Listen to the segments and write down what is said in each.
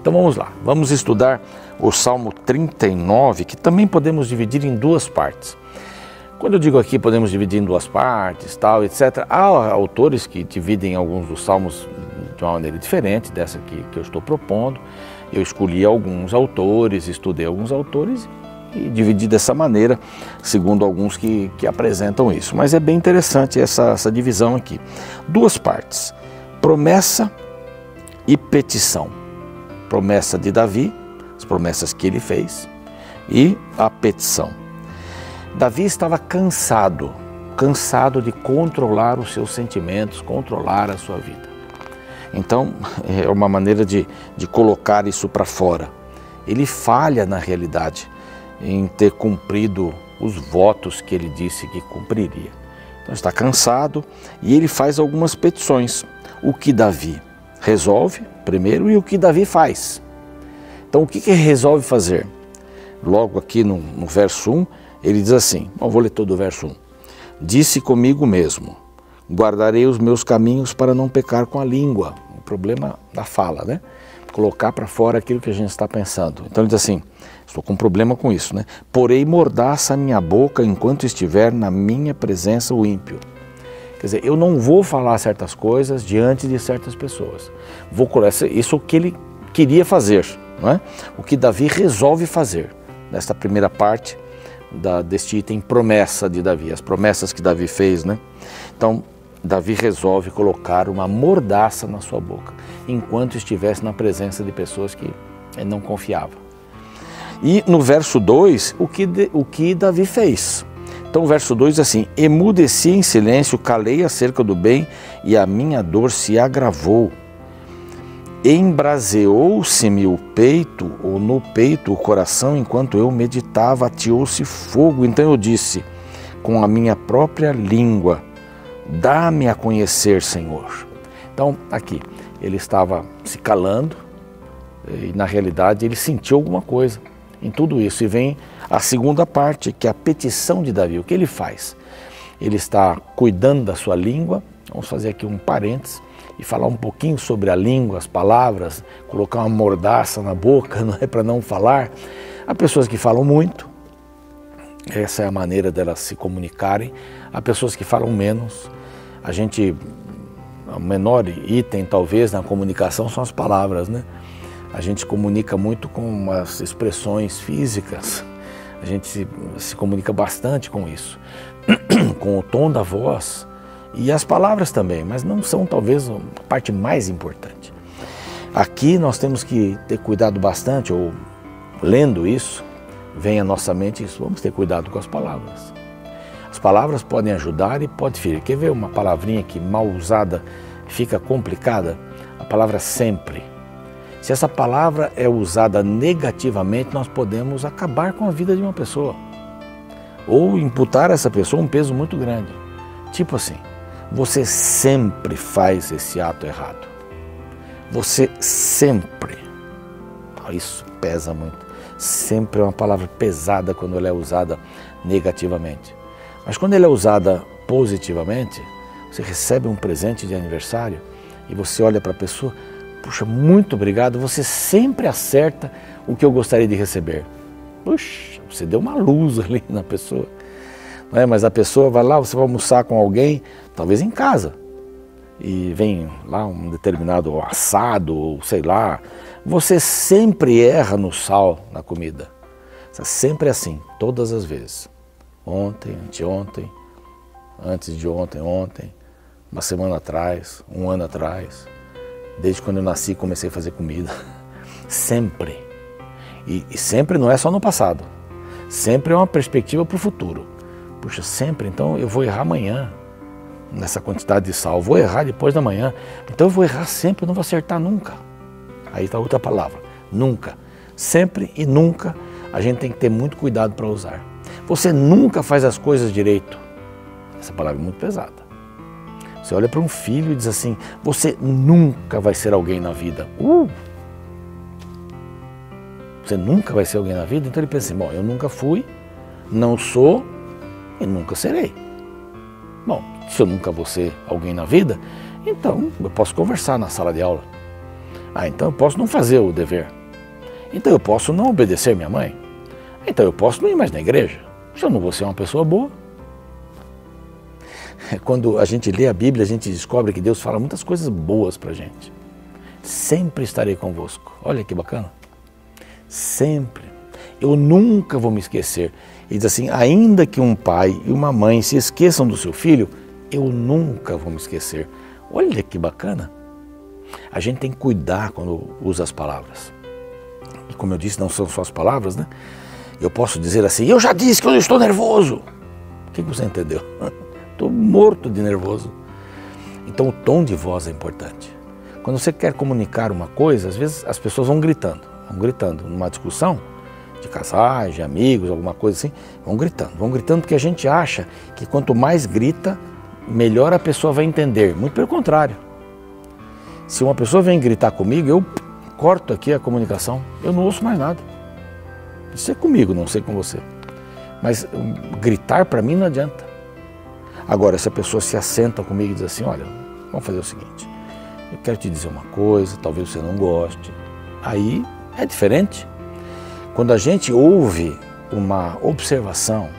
Então vamos lá, vamos estudar o Salmo 39, que também podemos dividir em duas partes. Quando eu digo aqui podemos dividir em duas partes, tal, etc., há autores que dividem alguns dos salmos de uma maneira diferente dessa que eu estou propondo. Eu escolhi alguns autores, estudei alguns autores e dividi dessa maneira, segundo alguns que apresentam isso. Mas é bem interessante essa divisão aqui. Duas partes, promessa e petição. Promessa de Davi, as promessas que ele fez, e a petição. Davi estava cansado de controlar os seus sentimentos, controlar a sua vida. Então, é uma maneira de colocar isso para fora. Ele falha na realidade em ter cumprido os votos que ele disse que cumpriria. Então, está cansado e ele faz algumas petições. O que Davi resolve primeiro e o que Davi faz. Então, o que ele resolve fazer? Logo aqui no verso 1, ele diz assim, eu vou ler todo o verso 1. Disse comigo mesmo, guardarei os meus caminhos para não pecar com a língua. O problema da fala, né? Colocar para fora aquilo que a gente está pensando. Então ele diz assim, estou com um problema com isso, né? Porei mordaça a minha boca enquanto estiver na minha presença o ímpio. Quer dizer, eu não vou falar certas coisas diante de certas pessoas. Isso é o que ele queria fazer, não é? O que Davi resolve fazer nesta primeira parte deste item promessa de Davi, as promessas que Davi fez, né? Então, Davi resolve colocar uma mordaça na sua boca, enquanto estivesse na presença de pessoas que ele não confiava. E no verso 2, o que Davi fez? Então o verso 2 diz assim, emudeci em silêncio, calei acerca do bem e a minha dor se agravou. Embraseou-se-me o peito, ou no peito o coração, enquanto eu meditava, ateou-se fogo. Então eu disse, com a minha própria língua, dá-me a conhecer, Senhor. Então, aqui, ele estava se calando e, na realidade, ele sentiu alguma coisa em tudo isso. E vem a segunda parte, que é a petição de Davi. O que ele faz? Ele está cuidando da sua língua. Vamos fazer aqui um parênteses e falar um pouquinho sobre a língua, as palavras, colocar uma mordaça na boca, não é para não falar. Há pessoas que falam muito, essa é a maneira delas se comunicarem. Há pessoas que falam menos. O menor item talvez na comunicação são as palavras, né? A gente comunica muito com as expressões físicas, a gente se comunica bastante com isso, com o tom da voz e as palavras também, mas não são talvez a parte mais importante. Aqui nós temos que ter cuidado bastante, ou lendo isso, vem à nossa mente isso, vamos ter cuidado com as palavras. As palavras podem ajudar e pode ferir. Quer ver uma palavrinha que mal usada fica complicada? A palavra sempre. Se essa palavra é usada negativamente, nós podemos acabar com a vida de uma pessoa. Ou imputar a essa pessoa um peso muito grande. Tipo assim, você sempre faz esse ato errado. Você sempre. Isso pesa muito. Sempre é uma palavra pesada quando ela é usada negativamente. Mas quando ela é usada positivamente, você recebe um presente de aniversário e você olha para a pessoa, puxa, muito obrigado, você sempre acerta o que eu gostaria de receber. Puxa, você deu uma luz ali na pessoa. Não é? Mas a pessoa vai lá, você vai almoçar com alguém, talvez em casa, e vem lá um determinado assado, ou sei lá, você sempre erra no sal na comida. Você sempre é assim, todas as vezes. Ontem, anteontem, antes de ontem, ontem, uma semana atrás, um ano atrás, desde quando eu nasci comecei a fazer comida, sempre. E sempre não é só no passado, sempre é uma perspectiva para o futuro. Puxa, sempre, então eu vou errar amanhã nessa quantidade de sal, vou errar depois da manhã, então eu vou errar sempre, eu não vou acertar nunca. Aí está outra palavra, nunca. Sempre e nunca a gente tem que ter muito cuidado para usar. Você nunca faz as coisas direito. Essa palavra é muito pesada. Você olha para um filho e diz assim, você nunca vai ser alguém na vida. Você nunca vai ser alguém na vida? Então ele pensa assim, bom, eu nunca fui, não sou e nunca serei. Bom, se eu nunca vou ser alguém na vida, então eu posso conversar na sala de aula. Então eu posso não fazer o dever. Então eu posso não obedecer minha mãe. Então eu posso não ir mais na igreja. Se eu não vou ser uma pessoa boa. Quando a gente lê a Bíblia, a gente descobre que Deus fala muitas coisas boas para a gente. Sempre estarei convosco. Olha que bacana. Sempre. Eu nunca vou me esquecer. Ele diz assim, ainda que um pai e uma mãe se esqueçam do seu filho, eu nunca vou me esquecer. Olha que bacana. A gente tem que cuidar quando usa as palavras. E como eu disse, não são só as palavras, né? Eu posso dizer assim, eu já disse que eu estou nervoso. O que você entendeu? Estou morto de nervoso. Então o tom de voz é importante. Quando você quer comunicar uma coisa, às vezes as pessoas vão gritando numa discussão de casais, de amigos, alguma coisa assim, vão gritando porque a gente acha que quanto mais grita, melhor a pessoa vai entender. Muito pelo contrário. Se uma pessoa vem gritar comigo, eu corto aqui a comunicação, eu não ouço mais nada. Isso é comigo, não sei com você. Mas gritar para mim não adianta. Agora, se a pessoa se assenta comigo e diz assim, olha, vamos fazer o seguinte, eu quero te dizer uma coisa, talvez você não goste, aí é diferente. Quando a gente ouve uma observação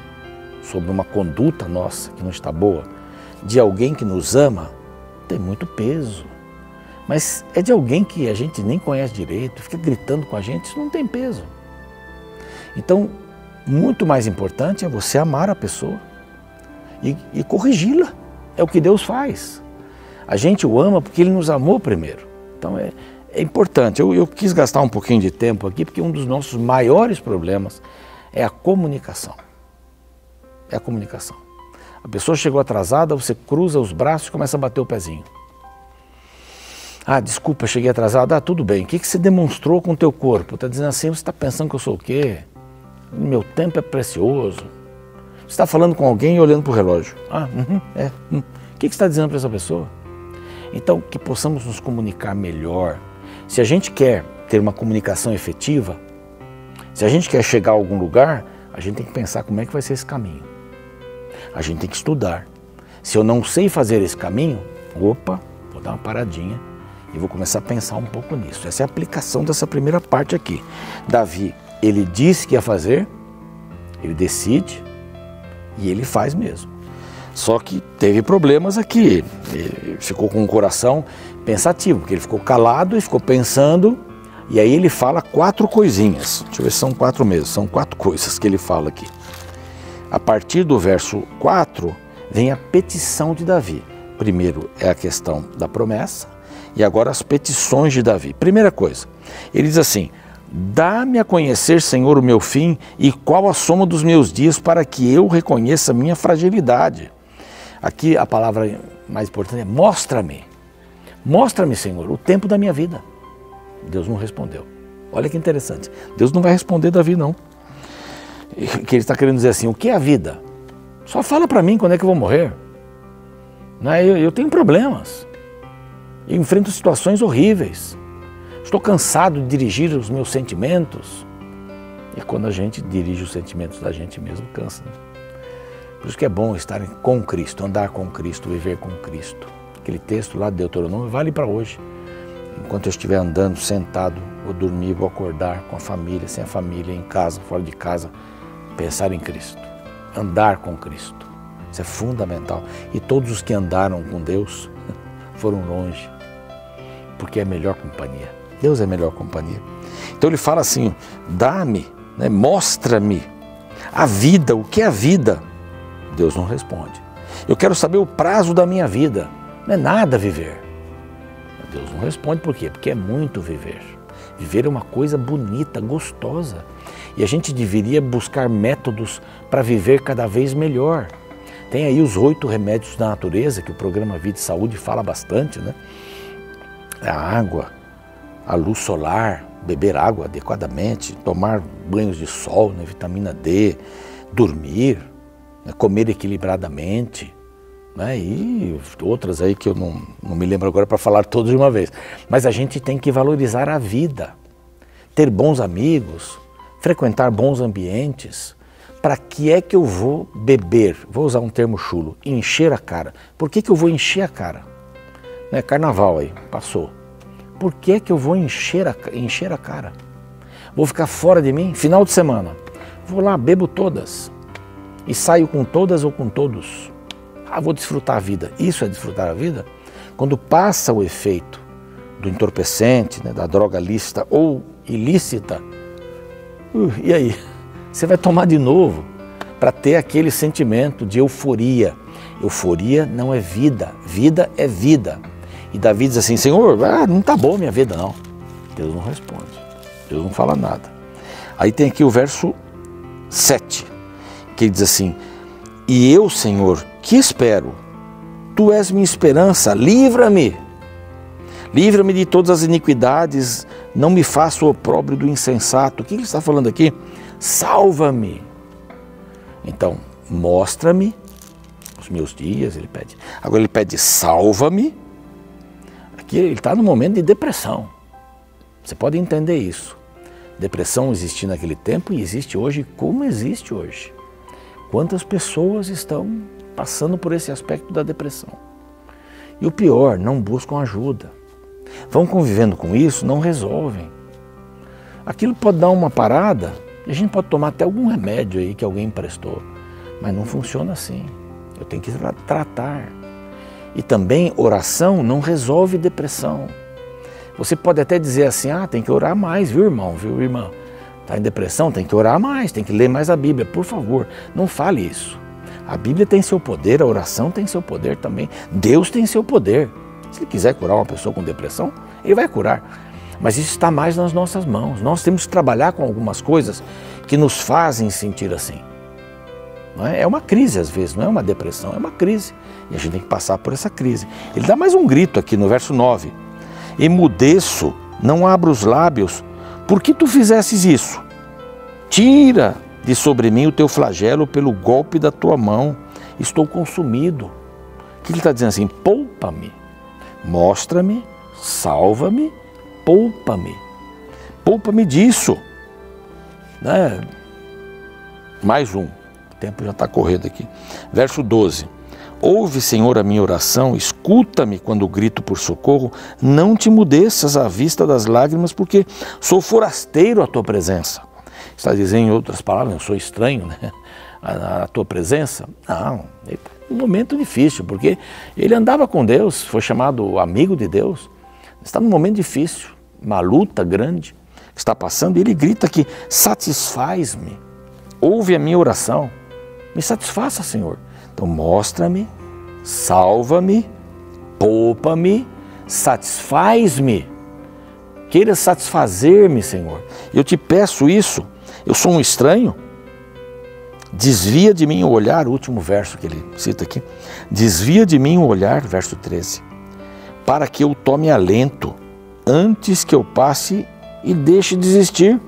sobre uma conduta nossa que não está boa, de alguém que nos ama, tem muito peso. Mas é de alguém que a gente nem conhece direito, fica gritando com a gente, isso não tem peso. Então, muito mais importante é você amar a pessoa e corrigi-la. É o que Deus faz. A gente o ama porque Ele nos amou primeiro. Então é importante. Eu quis gastar um pouquinho de tempo aqui porque um dos nossos maiores problemas é a comunicação. É a comunicação. A pessoa chegou atrasada, você cruza os braços e começa a bater o pezinho. Ah, desculpa, cheguei atrasado. Ah, tudo bem. O que você demonstrou com o teu corpo? Está dizendo assim, você está pensando que eu sou o quê? Meu tempo é precioso. Você está falando com alguém e olhando para o relógio. Ah, O que você está dizendo para essa pessoa? Então, que possamos nos comunicar melhor. Se a gente quer ter uma comunicação efetiva, se a gente quer chegar a algum lugar, a gente tem que pensar como é que vai ser esse caminho. A gente tem que estudar. Se eu não sei fazer esse caminho, vou dar uma paradinha e vou começar a pensar um pouco nisso. Essa é a aplicação dessa primeira parte aqui. Davi, ele disse que ia fazer, ele decide e ele faz mesmo. Só que teve problemas aqui, ele ficou com o coração pensativo, porque ele ficou calado e ficou pensando, e aí ele fala 4 coisinhas. Deixa eu ver se são 4 mesmo, são 4 coisas que ele fala aqui. A partir do verso 4, vem a petição de Davi. Primeiro é a questão da promessa, e agora as petições de Davi. Primeira coisa, ele diz assim, dá-me a conhecer, Senhor, o meu fim e qual a soma dos meus dias para que eu reconheça a minha fragilidade. Aqui a palavra mais importante é mostra-me. Mostra-me, Senhor, o tempo da minha vida. Deus não respondeu. Olha que interessante. Deus não vai responder Davi, não. Que ele está querendo dizer assim, o que é a vida? Só fala para mim quando é que eu vou morrer. Eu tenho problemas. Eu enfrento situações horríveis. Estou cansado de dirigir os meus sentimentos. E quando a gente dirige os sentimentos da gente mesmo, cansa. Né? Por isso que é bom estar com Cristo, andar com Cristo, viver com Cristo. Aquele texto lá de Deuteronômio vale para hoje. Enquanto eu estiver andando, sentado, vou dormir, vou acordar com a família, sem a família, em casa, fora de casa, pensar em Cristo. Andar com Cristo. Isso é fundamental. E todos os que andaram com Deus foram longe. Porque é a melhor companhia. Deus é a melhor companhia. Então ele fala assim, dá-me, né, mostra-me a vida, o que é a vida? Deus não responde. Eu quero saber o prazo da minha vida. Não é nada viver. Deus não responde por quê? Porque é muito viver. Viver é uma coisa bonita, gostosa. E a gente deveria buscar métodos para viver cada vez melhor. Tem aí os 8 remédios da natureza, que o programa Vida e Saúde fala bastante, né? A água, a luz solar, beber água adequadamente, tomar banhos de sol, né, vitamina D, dormir, né, comer equilibradamente, né, e outras aí que eu não me lembro agora para falar todas de uma vez. Mas a gente tem que valorizar a vida, ter bons amigos, frequentar bons ambientes. Para que é que eu vou beber? Vou usar um termo chulo, encher a cara. Por que eu vou encher a cara? Né, carnaval aí, passou. Por que eu vou encher a cara? Vou ficar fora de mim? Final de semana. Vou lá, bebo todas. E saio com todas ou com todos. Ah, vou desfrutar a vida. Isso é desfrutar a vida? Quando passa o efeito do entorpecente, né, da droga lícita ou ilícita, e aí? Você vai tomar de novo para ter aquele sentimento de euforia. Euforia não é vida, vida é vida. E Davi diz assim, Senhor, não tá boa minha vida não. Deus não responde, Deus não fala nada. Aí tem aqui o verso 7, que ele diz assim, e eu, Senhor, que espero? Tu és minha esperança, livra-me. Livra-me de todas as iniquidades, não me faça o opróbrio do insensato. O que ele está falando aqui? Salva-me. Então, mostra-me os meus dias, ele pede. Agora ele pede, salva-me. Aqui ele está no momento de depressão. Você pode entender isso. Depressão existia naquele tempo e existe hoje como existe hoje. Quantas pessoas estão passando por esse aspecto da depressão? E o pior, não buscam ajuda. Vão convivendo com isso, não resolvem. Aquilo pode dar uma parada, e a gente pode tomar até algum remédio aí que alguém emprestou, mas não funciona assim. Eu tenho que tratar. E também oração não resolve depressão. Você pode até dizer assim, tem que orar mais, viu irmão, viu irmã? Está em depressão, tem que orar mais, tem que ler mais a Bíblia. Por favor, não fale isso. A Bíblia tem seu poder, a oração tem seu poder também. Deus tem seu poder. Se ele quiser curar uma pessoa com depressão, ele vai curar. Mas isso está mais nas nossas mãos. Nós temos que trabalhar com algumas coisas que nos fazem sentir assim. Não é? É uma crise às vezes, não é uma depressão, é uma crise. E a gente tem que passar por essa crise. Ele dá mais um grito aqui no verso 9. Emudeço, não abro os lábios, por que tu fizesses isso? Tira de sobre mim o teu flagelo pelo golpe da tua mão. Estou consumido. O que ele está dizendo assim? Poupa-me. Mostra-me, salva-me, poupa-me. Poupa-me disso. Né? Mais um. O tempo já está correndo aqui. Verso 12. Ouve, Senhor, a minha oração, escuta-me quando grito por socorro, não te mudeças à vista das lágrimas, porque sou forasteiro à tua presença. Está dizendo em outras palavras, eu sou estranho, né? A tua presença? Não, é um momento difícil, porque ele andava com Deus, foi chamado amigo de Deus, está num momento difícil, uma luta grande que está passando, e ele grita aqui, satisfaz-me, ouve a minha oração, me satisfaça, Senhor. Então mostra-me, salva-me, poupa-me, satisfaz-me, queira satisfazer-me, Senhor. Eu te peço isso, eu sou um estranho, desvia de mim o olhar, o último verso que ele cita aqui, desvia de mim o olhar, verso 13, para que eu tome alento, antes que eu passe e deixe de existir.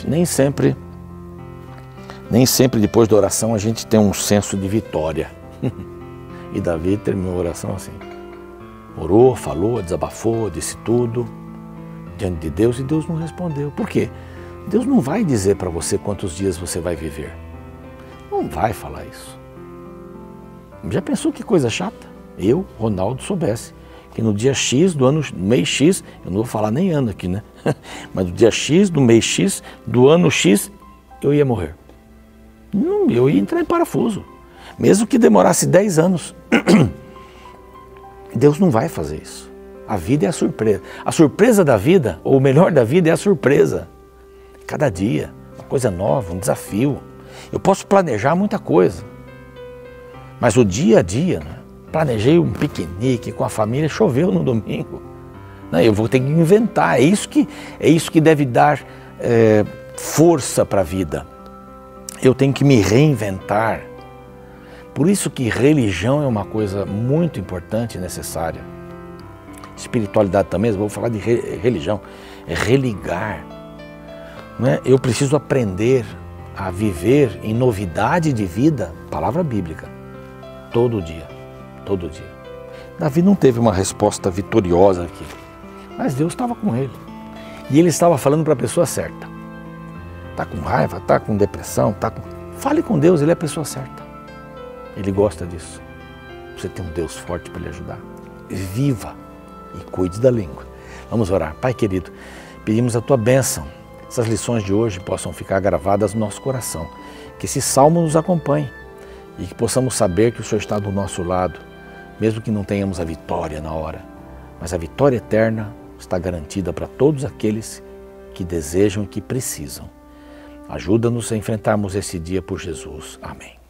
Nem sempre depois da oração a gente tem um senso de vitória. E Davi terminou a oração assim. Orou, falou, desabafou, disse tudo diante de Deus e Deus não respondeu. Por quê? Deus não vai dizer para você quantos dias você vai viver. Não vai falar isso. Já pensou que coisa chata? Eu, Ronaldo, soubesse que no dia X do ano, mês X, eu não vou falar nem ano aqui, né? Mas no dia X, do mês X, do ano X, eu ia morrer. Não, eu ia entrar em parafuso. Mesmo que demorasse 10 anos. Deus não vai fazer isso. A vida é a surpresa. A surpresa da vida, ou o melhor da vida, é a surpresa. Cada dia, uma coisa nova, um desafio. Eu posso planejar muita coisa. Mas o dia a dia, né? Planejei um piquenique com a família, choveu no domingo. Eu vou ter que inventar. É isso que deve dar força para a vida. Eu tenho que me reinventar. Por isso que religião é uma coisa muito importante e necessária. Espiritualidade também, eu vou falar de religião, é religar. Né? Eu preciso aprender a viver em novidade de vida, palavra bíblica, todo dia, todo dia. Davi não teve uma resposta vitoriosa aqui, mas Deus estava com ele. E ele estava falando para a pessoa certa. Está com raiva, está com depressão, fale com Deus, ele é a pessoa certa. Ele gosta disso. Você tem um Deus forte para lhe ajudar. Viva e cuide da língua. Vamos orar. Pai querido, Pedimos a Tua bênção. Essas lições de hoje possam ficar gravadas no nosso coração. Que esse salmo nos acompanhe e que possamos saber que o Senhor está do nosso lado, mesmo que não tenhamos a vitória na hora. Mas a vitória eterna está garantida para todos aqueles que desejam e que precisam. Ajuda-nos a enfrentarmos esse dia por Jesus. Amém.